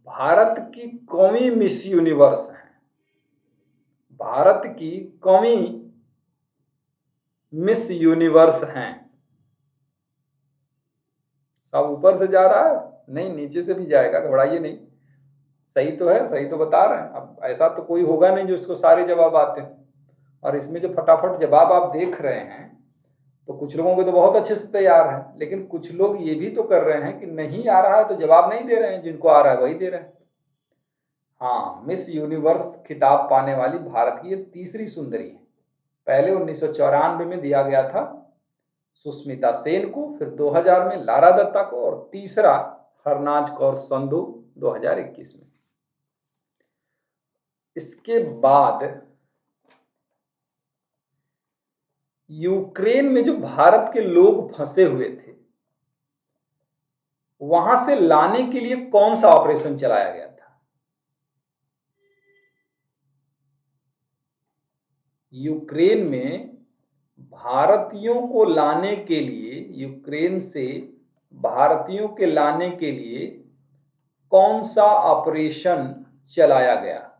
भारत की कौमी मिस यूनिवर्स हैं। भारत की कौमी मिस यूनिवर्स हैं। सब ऊपर से जा रहा है? नहीं, नीचे से भी जाएगा, घबराइए नहीं। सही तो है, सही तो बता रहे हैं। अब ऐसा तो कोई होगा नहीं जो इसको सारे जवाब आते हैं। और इसमें जो फटाफट जवाब आप देख रहे हैं तो कुछ लोगों को तो बहुत अच्छे से तैयार है, लेकिन कुछ लोग ये भी तो कर रहे हैं कि नहीं आ रहा है तो जवाब नहीं दे रहे हैं, जिनको आ रहा है वही दे रहे हैं। हाँ, मिस यूनिवर्स खिताब पाने वाली भारत की ये तीसरी सुंदरी है। पहले 1994 में दिया गया था सुष्मिता सेन को, फिर 2000 में लारा दत्ता को और तीसरा हरनाज कौर संधू 2021 में। इसके बाद यूक्रेन में जो भारत के लोग फंसे हुए थे वहां से लाने के लिए कौन सा ऑपरेशन चलाया गया था? यूक्रेन में भारतीयों को लाने के लिए, यूक्रेन से भारतीयों के लाने के लिए कौन सा ऑपरेशन चलाया गया?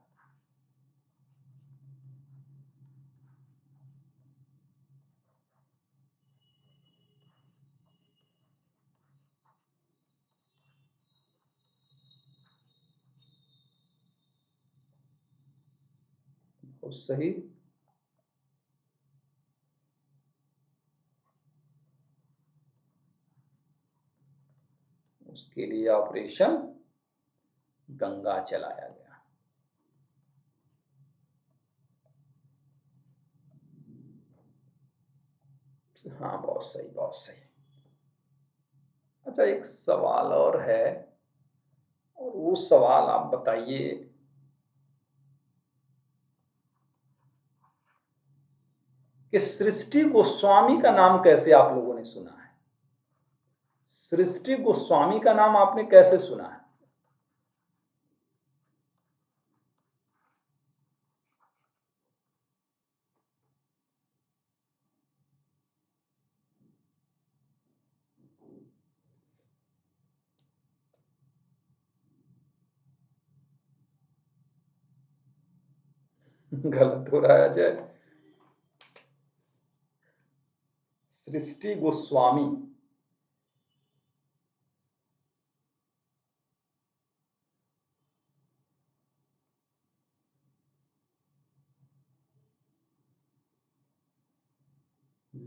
तो सही। उसके लिए ऑपरेशन गंगा चलाया गया। हाँ, बहुत सही, बहुत सही। अच्छा, एक सवाल और है, और वो सवाल आप बताइए कि सृष्टि गोस्वामी का नाम कैसे आप लोगों ने सुना है? सृष्टि गोस्वामी का नाम आपने कैसे सुना है? गलत हो रहा है अजय। सृष्टि गोस्वामी।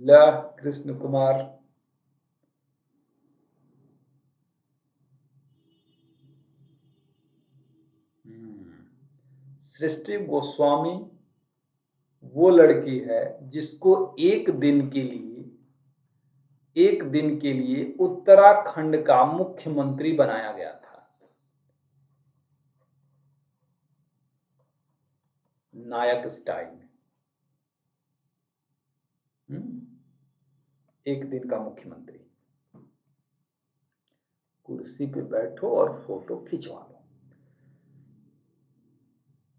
ल कृष्ण कुमार। सृष्टि गोस्वामी वो लड़की है जिसको एक दिन के लिए उत्तराखंड का मुख्यमंत्री बनाया गया था, नायक स्टाइल में। एक दिन का मुख्यमंत्री। कुर्सी पे बैठो और फोटो खिंचवा लो।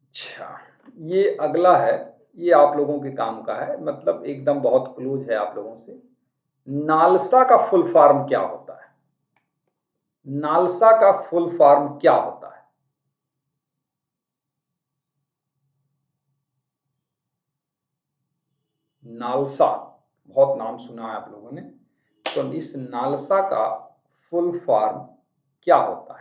अच्छा, ये अगला है, ये आप लोगों के काम का है, मतलब एकदम बहुत क्लोज है आप लोगों से। नालसा का फुल फॉर्म क्या होता है? नालसा का फुल फॉर्म क्या होता है? नालसा, बहुत नाम सुना है आप लोगों ने, तो इस नालसा का फुल फॉर्म क्या होता है?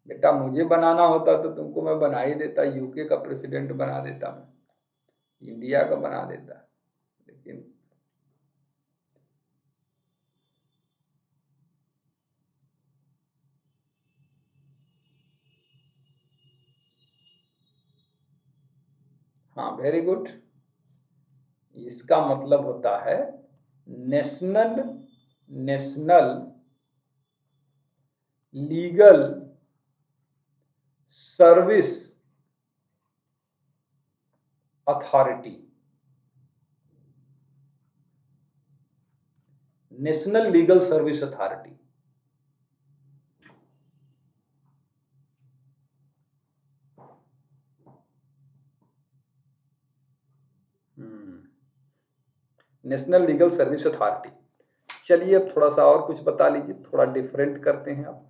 बेटा मुझे बनाना होता तो तुमको मैं बना ही देता, यूके का प्रेसिडेंट बना देता मैं। इंडिया का बना देता, लेकिन हाँ, वेरी गुड। इसका मतलब होता है national national legal service authority. National legal service authority. National legal service authority. चलिए अब थोड़ा सा और कुछ बता लीजिए, थोड़ा डिफरेंट करते हैं अब।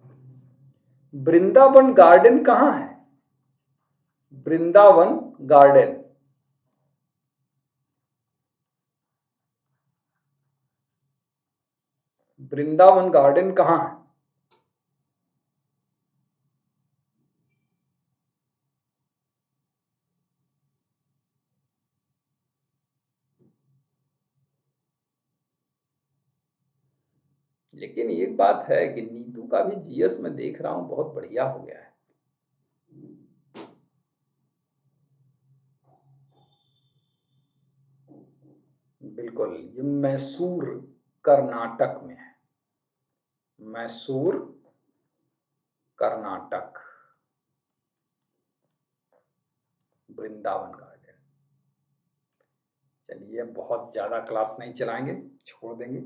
वृंदावन गार्डन कहाँ है? वृंदावन गार्डन। वृंदावन गार्डन कहाँ है? लेकिन एक बात है कि नीतू का भी जीएस में देख रहा हूं बहुत बढ़िया हो गया है। बिल्कुल, ये मैसूर कर्नाटक में है। मैसूर कर्नाटक। वृंदावन गार्डन। चलिए बहुत ज्यादा क्लास नहीं चलाएंगे, छोड़ देंगे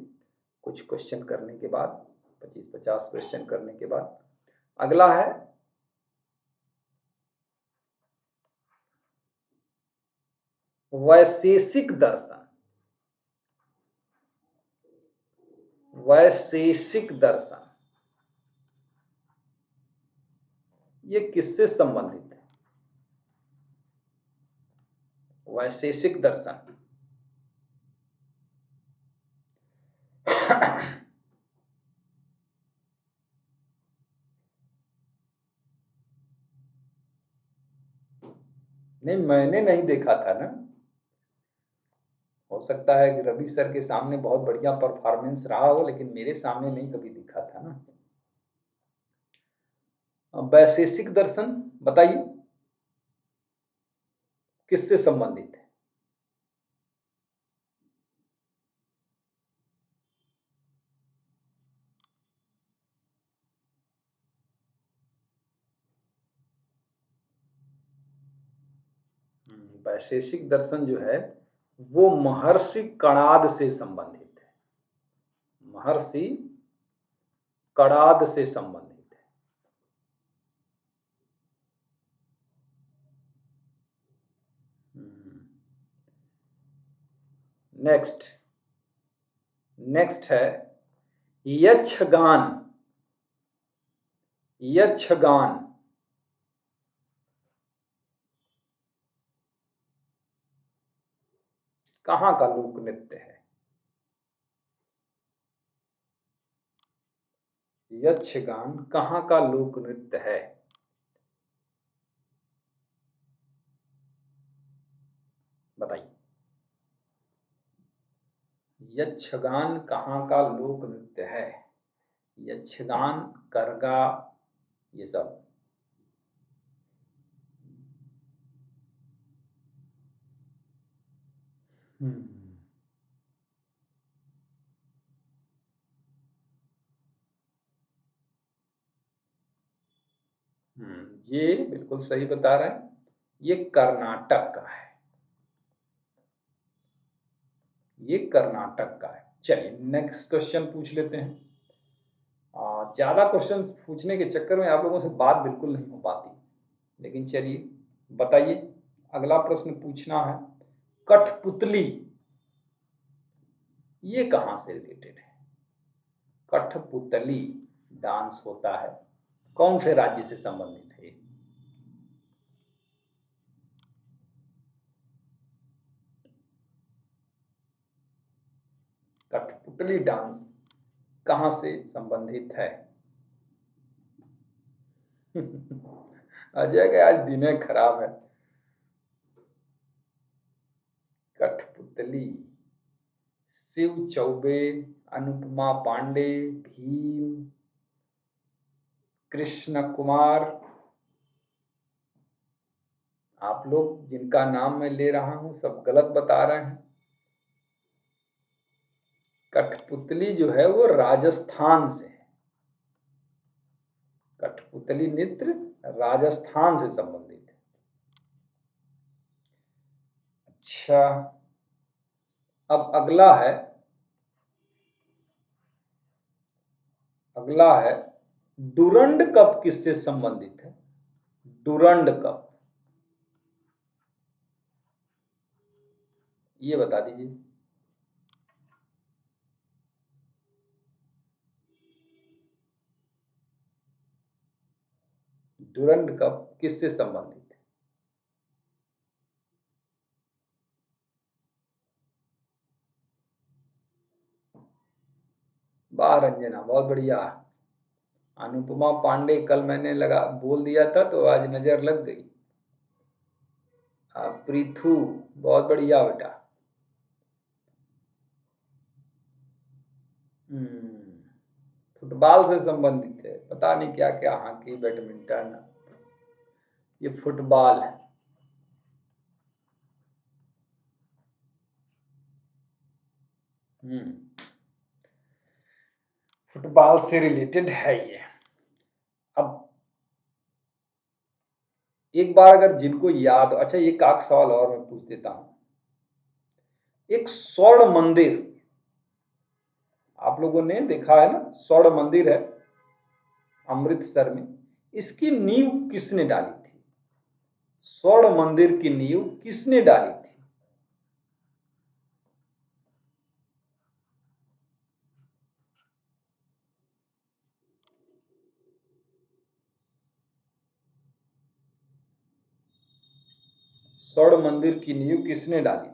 कुछ क्वेश्चन करने के बाद, 25-50 क्वेश्चन करने के बाद। अगला है वैशेषिक दर्शन। वैशेषिक दर्शन ये किससे संबंधित है? वैशेषिक दर्शन नहीं, मैंने नहीं देखा था ना। हो सकता है कि रवि सर के सामने बहुत बढ़िया परफॉर्मेंस रहा हो, लेकिन मेरे सामने नहीं कभी दिखा था ना। वैशेषिक दर्शन बताइए किससे संबंधित है? वैशेषिक दर्शन जो है वो महर्षि कणाद से संबंधित है। महर्षि कणाद से संबंधित है। नेक्स्ट नेक्स्ट है यक्षगान। यक्षगान कहाँ का लोक नृत्य है? यक्षगान कहाँ का लोक नृत्य है? बताइए। यक्षगान कहाँ का लोक नृत्य है? यक्षगान, करगा, ये सब। ये बिल्कुल सही बता रहे हैं, ये कर्नाटक का है। ये कर्नाटक का है। चलिए नेक्स्ट क्वेश्चन पूछ लेते हैं। ज्यादा क्वेश्चन पूछने के चक्कर में आप लोगों से बात बिल्कुल नहीं हो पाती, लेकिन चलिए बताइए। अगला प्रश्न पूछना है, कठपुतली ये कहां से रिलेटेड है? कठपुतली डांस होता है, कौन से राज्य से संबंधित है? कठपुतली डांस कहां से संबंधित है? अजय का आज दिन खराब है। कठपुतली, शिव चौबे, अनुपमा पांडे, भीम, कृष्ण कुमार। आप लोग जिनका नाम मैं ले रहा हूं सब गलत बता रहे हैं। कठपुतली जो है वो राजस्थान से है। कठपुतली नृत्य राजस्थान से संबंधित है। अच्छा, अब अगला है डुरंड कप किससे संबंधित है? डुरंड कप, ये बता दीजिए। डुरंड कप किससे संबंधित है? वाह रंजना, बहुत बढ़िया। अनुपमा पांडे कल मैंने बोल दिया था तो आज नजर लग गई। पृथु, बहुत बढ़िया बेटा। फुटबॉल से संबंधित है, पता नहीं क्या क्या, हॉकी, बैडमिंटन, ये फुटबॉल है। फुटबॉल से रिलेटेड है ये। अब एक बार अगर जिनको याद, अच्छा एक आख सवाल और मैं पूछ देता हूं। एक स्वर्ण मंदिर आप लोगों ने देखा है ना, स्वर्ण मंदिर है अमृतसर में, इसकी नींव किसने डाली थी? स्वर्ण मंदिर की नींव किसने डाली थी? स्वर्ण मंदिर की नींव किसने डाली थी?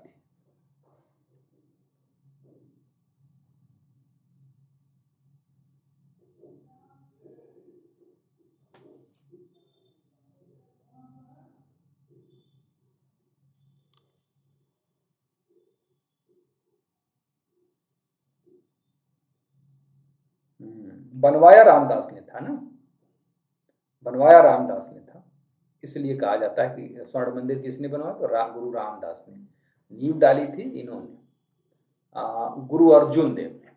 बनवाया रामदास ने था ना, बनवाया रामदास ने था। इसलिए कहा जाता है कि स्वर्ण मंदिर किसने बनवाया, तो गुरु रामदास ने। नींव डाली थी इन्होंने, गुरु अर्जुन देव ने।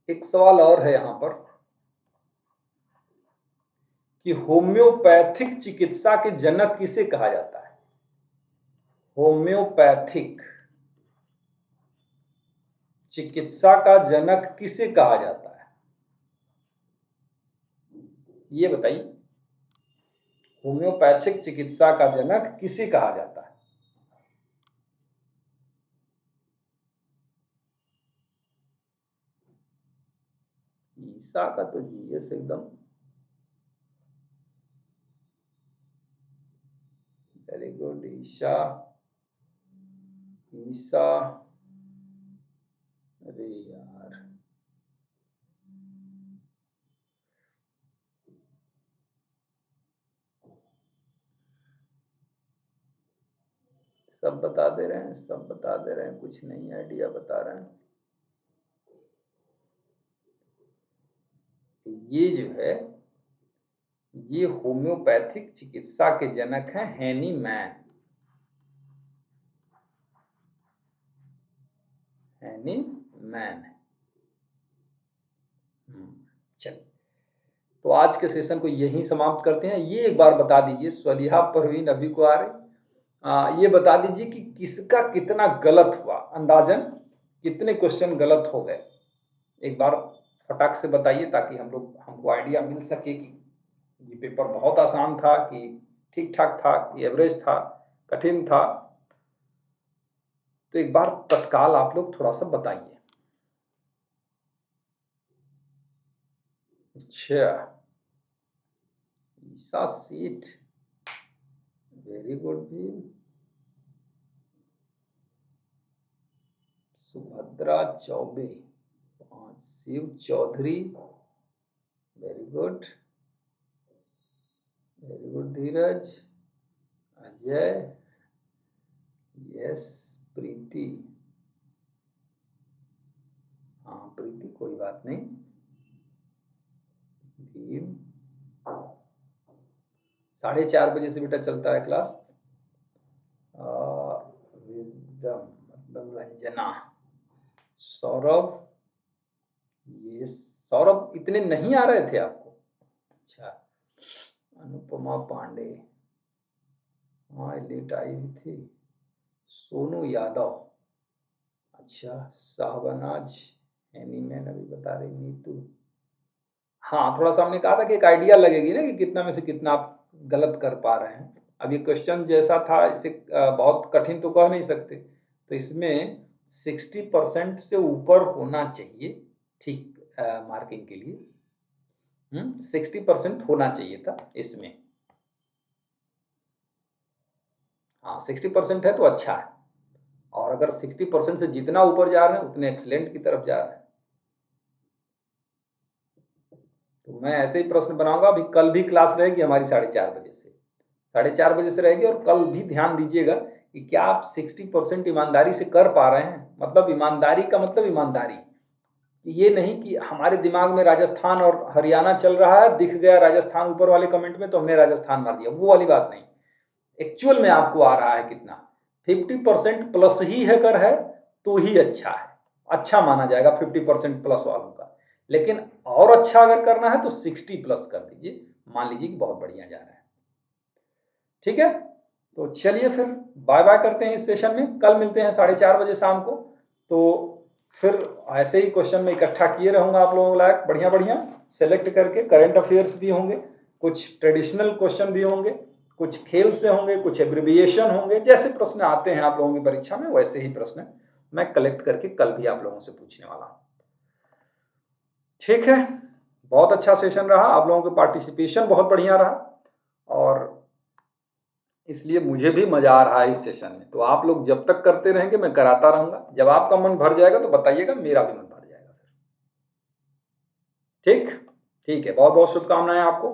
एक सवाल और है यहां पर कि होम्योपैथिक चिकित्सा के जनक किसे कहा जाता है? होम्योपैथिक चिकित्सा का जनक किसे कहा जाता है? ये बताइए, होम्योपैथिक चिकित्सा का जनक किसे कहा जाता है? ईसा का तो जीएस एकदम वेरी गुड। ईसा, ईसा, अरे यार, सब बता दे रहे हैं, सब बता दे रहे हैं, कुछ नहीं आइडिया बता रहे हैं। ये जो है, ये होम्योपैथिक चिकित्सा के जनक हैं हैनी मैन। हैनी मैन। चल, तो आज के सेशन को यहीं समाप्त करते हैं। ये एक बार बता दीजिए, स्वलिहा परवीन अभी को आ रहे, ये बता दीजिए कि किसका कितना गलत हुआ, अंदाजन कितने क्वेश्चन गलत हो गए। एक बार फटाक से बताइए ताकि हमको आइडिया मिल सके कि ये पेपर बहुत आसान था कि ठीक ठाक था कि एवरेज था, कठिन था। तो एक बार तत्काल आप लोग थोड़ा सा बताइए। अच्छा, ईसा सीट, वेरी गुड भी। सुभद्रा चौबे 5, शिव चौधरी, वेरी गुड धीरज, अजय, यस प्रीति, हाँ प्रीति कोई बात नहीं, भीम, 4:30 बजे से बेटा चलता है क्लास। विजडम मतलब रंजना, सौरभ, ये सौरभ इतने नहीं आ रहे थे आपको, अच्छा, अनुपमा पांडे, हाँ लेट आई हुई थी, सोनू यादव, अच्छा, शाहबनाज, एनीमैन अभी बता रही, नीतू, हाँ थोड़ा सा हमने कहा था कि एक आइडिया लगेगी ना कि कितना में से कितना आप गलत कर पा रहे हैं। अब ये क्वेश्चन जैसा था, इसे बहुत कठिन तो कह नहीं सकते, तो इसमें 60% से ऊपर होना चाहिए ठीक मार्किंग के लिए। 60% होना चाहिए था इसमें, हाँ 60% है तो अच्छा है, और अगर 60% से जितना ऊपर जा रहे हैं उतने एक्सीलेंट की तरफ जा रहे हैं। तो मैं ऐसे ही प्रश्न बनाऊंगा। अभी कल भी क्लास रहेगी हमारी 4:30 बजे से, 4:30 बजे से रहेगी, और कल भी ध्यान दीजिएगा कि क्या आप 60% ईमानदारी से कर पा रहे हैं। मतलब ईमानदारी का मतलब ईमानदारी, ये नहीं कि हमारे दिमाग में राजस्थान और हरियाणा चल रहा है, दिख गया राजस्थान ऊपर वाले कमेंट में तो हमने राजस्थान मार दिया, वो वाली बात नहीं। एक्चुअल में आपको आ रहा है कितना, 50% प्लस ही है कर है तो ही अच्छा है, अच्छा माना जाएगा 50% प्लस वालों का। लेकिन और अच्छा अगर करना है तो 60 प्लस कर दीजिए, मान लीजिए कि बहुत बढ़िया जा रहा है। ठीक है, तो चलिए फिर बाय बाय करते हैं इस सेशन में, कल मिलते हैं 4:30 बजे शाम को। तो फिर ऐसे ही क्वेश्चन में इकट्ठा किए रहूंगा आप लोगों को लायक बढ़िया बढ़िया सेलेक्ट करके। करंट अफेयर्स भी होंगे, कुछ ट्रेडिशनल क्वेश्चन भी होंगे, कुछ खेल से होंगे, कुछ एब्रिविएशन होंगे, जैसे प्रश्न आते हैं आप लोगों की परीक्षा में वैसे ही प्रश्न मैं कलेक्ट करके कल भी आप लोगों से पूछने वाला हूं। ठीक है, बहुत अच्छा सेशन रहा, आप लोगों का पार्टिसिपेशन बहुत बढ़िया रहा, और इसलिए मुझे भी मजा आ रहा है इस सेशन में। तो आप लोग जब तक करते रहेंगे मैं कराता रहूंगा, जब आपका मन भर जाएगा तो बताइएगा, मेरा भी मन भर जाएगा। ठीक, ठीक है, बहुत बहुत शुभकामनाएं आपको।